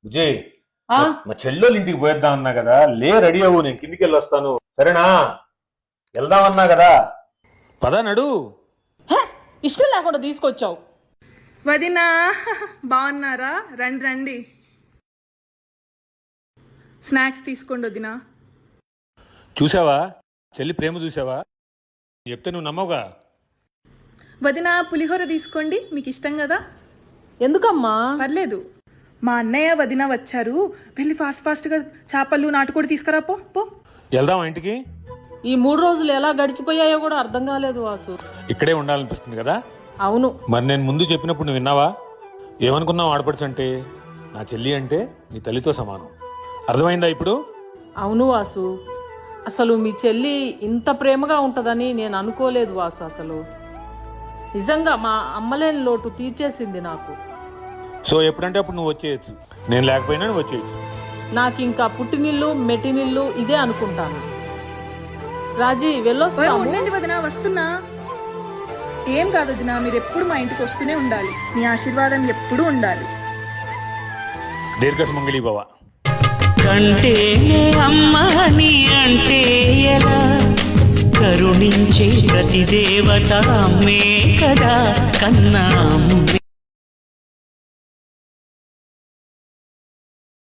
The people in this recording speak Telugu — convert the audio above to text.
విజయ్, ఆ మా చెల్లెలు ఇంటికి పోయేద్దాం అన్నా కదా, రెడీ అవ్వు, నేను కిందికి వెళ్ళి వస్తాను, సరేనా? వెళ్దామన్నా కదా. పదా నడు. హే, ఇష్టం లేకుండా తీసుకొచ్చావు. వదినా బాగున్నారా? రండి రండి, స్నాక్స్ తీసుకోండి వదినా. చూసావా చెల్లి ప్రేమ చూసావా? చెప్తే నువ్వు నమ్మవుగా. వదినా పులిహోర తీసుకోండి, మీకు ఇష్టం కదా. ఎందుకమ్మా? పర్లేదు, మా అన్నయ్య వదిన వచ్చారు, వెళ్ళి ఫాస్ట్గా చేపలు నాటుకోడి తీసుకురా. పో పో. వెళ్దామా ఇంటికి? ఈ 3 రోజులు ఎలా గడిచిపోయాయో కూడా అర్థం కాలేదు వాసు. ఇక్కడే ఉండాలనిపిస్తుంది కదా. అవును. మరి నేను ముందు చెప్పినప్పుడు నువ్వు విన్నావా? ఏమనుకున్నావు? ఆడపడుచు అంటే నా చెల్లి అంటే నీ తల్లితో సమానం. అర్థమైందా ఇప్పుడు? అవును వాసు, అసలు మీ చెల్లి ఇంత ప్రేమగా ఉంటుందని నేను అనుకోలేదు వాసు. అసలు నిజంగా మా అమ్మలేని లోటు తీర్చేసింది నాకు. సో ఎప్పుడంటే అప్పుడు నువ్వు వచ్చేయచ్చు, నేను లేకపోయినా నువ్వు వచ్చేయచ్చు. నాకు ఇంకా పుట్టినిల్లు మెట్టినిల్లు ఇదే అనుకుంటాను. రాజీ వెళ్ళొస్తాము. ఉండండి వదినా, వస్తున్నా. ఏం కాదు వదినా, మీరు ఎప్పుడు మా ఇంటికి వస్తూనే ఉండాలి, మీ ఆశీర్వాదం ఎప్పుడూ ఉండాలి. దీర్ఘ సుమంగళి భవ. కంటే అమ్మ నీ అంటే ఎలా, కరుణించే ప్రతి దేవత అమ్మే కదా కన్నా.